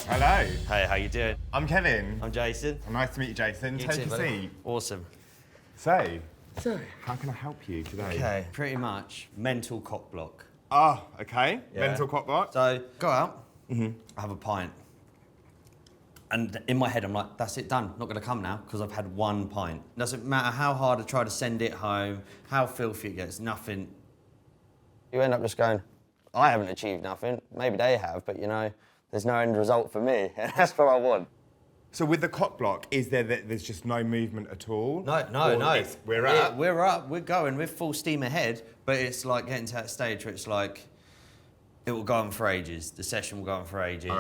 Hello. Hey, how you doing? I'm Kevin. I'm Jason. Nice to meet you, Jason. You Take too, a buddy. seat. Awesome. So, how can I help you today? Okay, pretty much mental cock block. Ah, okay. Yeah. Mental cock block. So, go out, have a pint. And in my head, I'm like, that's it, done. Not gonna come now, because I've had one pint. Doesn't matter how hard I try to send it home, how filthy it gets, nothing. You end up just going, I haven't achieved nothing. Maybe they have, but you know, there's no end result for me. And that's what I want. So with the cock block, is there's just no movement at all? No. We're up. We're up, we're going, we're full steam ahead, but it's like getting to that stage where it's like, it will go on for ages. The session will go on for ages.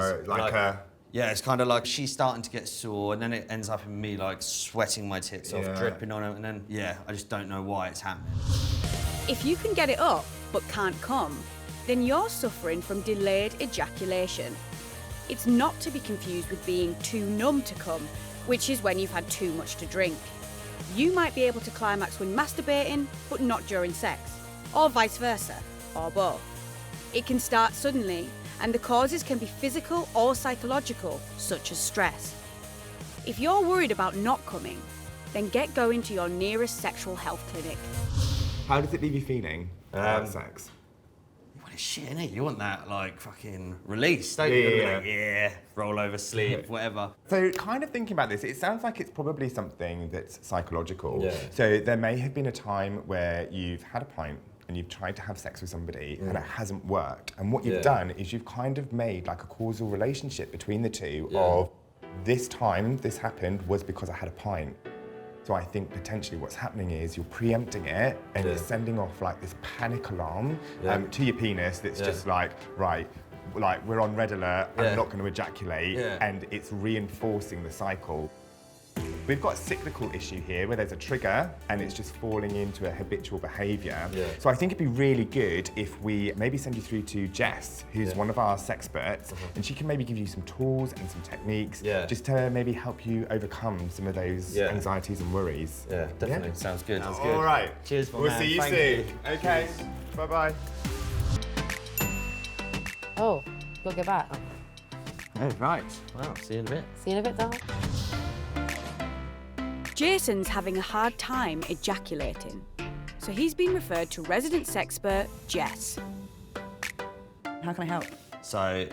Yeah, it's kind of like she's starting to get sore, and then it ends up in me like sweating my tits off, dripping on it, and then, yeah, I just don't know why it's happening. If you can get it up but can't come, then you're suffering from delayed ejaculation. It's not to be confused with being too numb to come, which is when you've had too much to drink. You might be able to climax when masturbating, but not during sex, or vice versa, or both. It can start suddenly, and the causes can be physical or psychological, such as stress. If you're worried about not coming, then get going to your nearest sexual health clinic. How does it leave you feeling about sex? Well, it's shit, innit? You want that, like, fucking release, don't you? Yeah. Like, yeah, roll over, sleep, whatever. So kind of thinking about this, it sounds like it's probably something that's psychological. Yeah. So there may have been a time where you've had a pint and you've tried to have sex with somebody and it hasn't worked. And what you've done is you've kind of made like a causal relationship between the two of this time this happened was because I had a pint. So I think potentially what's happening is you're preempting it and it's sending off like this panic alarm to your penis that's just like, right, like we're on red alert, I'm not going to ejaculate, and it's reinforcing the cycle. We've got a cyclical issue here where there's a trigger and it's just falling into a habitual behaviour. So I think it'd be really good if we maybe send you through to Jess, who's one of our sexperts, and she can maybe give you some tools and some techniques just to maybe help you overcome some of those anxieties and worries. Yeah, definitely. Sounds good. Sounds good. All right. Cheers, my We'll man. see you Thank soon. you. Okay. Bye-bye. Oh, gotta go back. Oh, right. Well, see you in a bit. See you in a bit, darling. Jason's having a hard time ejaculating, so he's been referred to resident sexpert Jess. How can I help? So,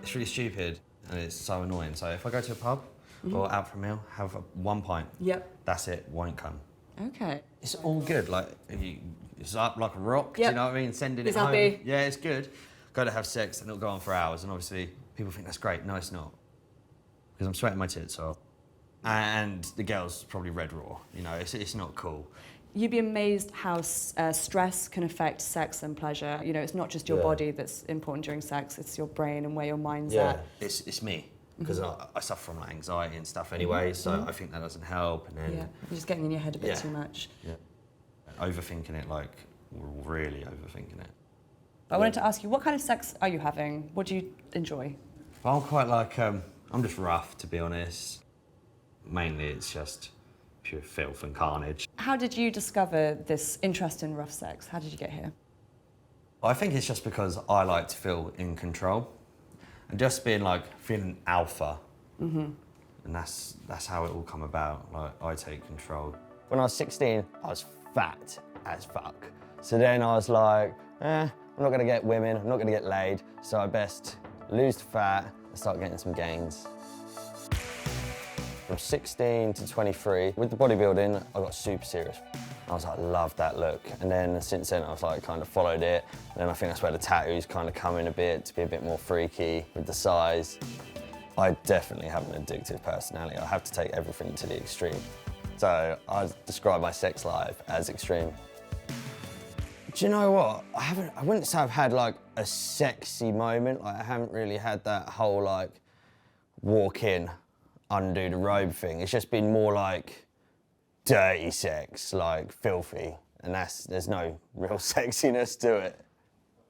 it's really stupid and it's so annoying. So if I go to a pub or out for a meal, have one pint. Yep. That's it, won't come. Okay. It's all good, like, it's up like a rock, do you know what I mean? Sending It's it home. happy. Yeah, it's good. Go to have sex and it'll go on for hours, and obviously people think that's great. No, it's not. Because I'm sweating my tits off. And the girl's probably red raw, you know, it's not cool. You'd be amazed how stress can affect sex and pleasure. You know, it's not just your body that's important during sex, it's your brain and where your mind's at. It's me, because I suffer from like anxiety and stuff anyway, so I think that doesn't help. And then Yeah, you're just getting in your head a bit too much. Yeah, overthinking it, like really overthinking it. I wanted to ask you, what kind of sex are you having? What do you enjoy? I'm quite like, I'm just rough, to be honest. Mainly it's just pure filth and carnage. How did you discover this interest in rough sex? How did you get here? I think it's just because I like to feel in control. And just being like, feeling alpha. And that's how it all come about, like I take control. When I was 16, I was fat as fuck. So then I was like, I'm not gonna get women, I'm not gonna get laid, so I best lose the fat and start getting some gains. From 16 to 23, with the bodybuilding, I got super serious. I was like, love that look. And then since then, I was like, kind of followed it. And then I think that's where the tattoos kind of come in a bit, to be a bit more freaky with the size. I definitely have an addictive personality. I have to take everything to the extreme. So I describe my sex life as extreme. Do you know what? I wouldn't say I've had like a sexy moment. Like I haven't really had that whole like walk in, undo the robe thing. It's just been more like dirty sex, like filthy, and there's no real sexiness to it.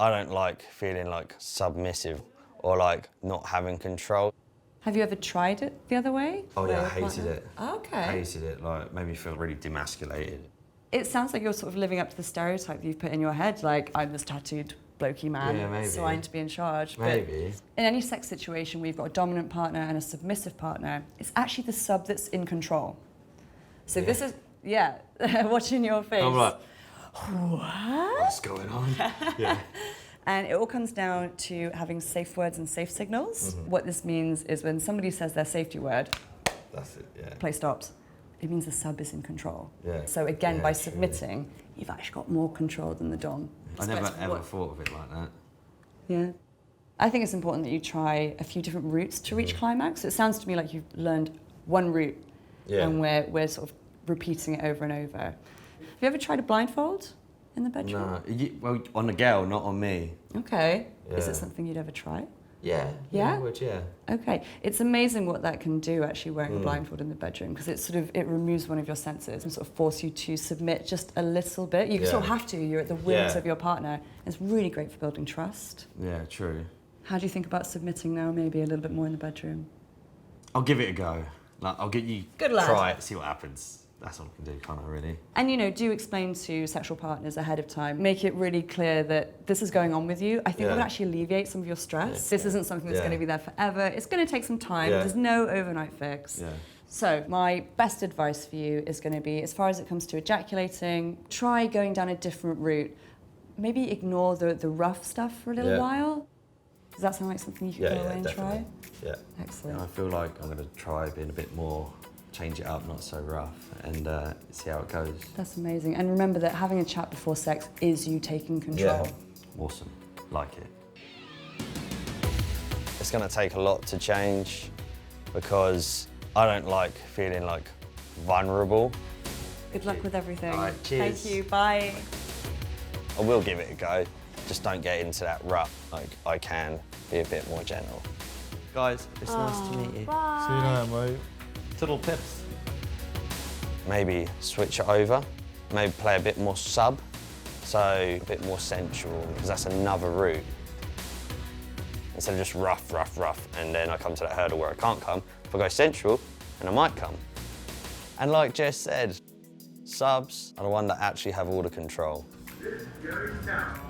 I don't like feeling like submissive or like not having control. Have you ever tried it the other way? Oh yeah, I hated it. Okay. Hated it, like made me feel really demasculated. It sounds like you're sort of living up to the stereotype you've put in your head, like, I'm this tattooed blokey man, Yeah, maybe. assigned to be in charge. Maybe. But in any sex situation where you've got a dominant partner and a submissive partner, it's actually the sub that's in control. So this is, watching your face. I'm like, what? what's going on? Yeah. And it all comes down to having safe words and safe signals. What this means is when somebody says their safety word, That's it, yeah. play stops. It means the sub is in control. Yeah. So again, Yeah, by true. submitting, you've actually got more control than the dom. I never ever thought of it like that. Yeah. I think it's important that you try a few different routes to reach climax. It sounds to me like you've learned one route and we're sort of repeating it over and over. Have you ever tried a blindfold in the bedroom? No, well, on a girl, not on me. Okay. Is Yeah. it something you'd ever try? Yeah. Yeah? I would, yeah. Okay. It's amazing what that can do, actually, wearing a blindfold in the bedroom, because it removes one of your senses and sort of force you to submit just a little bit. You sort of have to. You're at the whims of your partner. It's really great for building trust. Yeah, true. How do you think about submitting now, maybe a little bit more in the bedroom? I'll give it a go. Like, I'll get you Good lad. try it, see what happens. That's all I can do, can't I, really? And, do explain to sexual partners ahead of time. Make it really clear that this is going on with you. I think it would actually alleviate some of your stress. This isn't something that's going to be there forever. It's going to take some time. There's no overnight fix. Yeah. So my best advice for you is going to be, as far as it comes to ejaculating, try going down a different route. Maybe ignore the rough stuff for a little while. Does that sound like something you could go away and try? Yeah. Excellent. I feel like I'm going to try being a bit more, change it up, not so rough, and see how it goes. That's amazing. And remember that having a chat before sex is you taking control. Yeah. Awesome. Like it. It's going to take a lot to change because I don't like feeling like vulnerable. Good luck with everything. All right, cheers. Thank you. Bye. I will give it a go. Just don't get into that rut. Like, I can be a bit more gentle. Guys, it's nice to meet you. Bye. See you later, mate. Toodle pips. Maybe switch it over. Maybe play a bit more sub. So a bit more sensual, because that's another route. Instead of just rough, rough, rough, and then I come to that hurdle where I can't come. If I go sensual, and I might come. And like Jess said, subs are the one that actually have all the control. This goes down.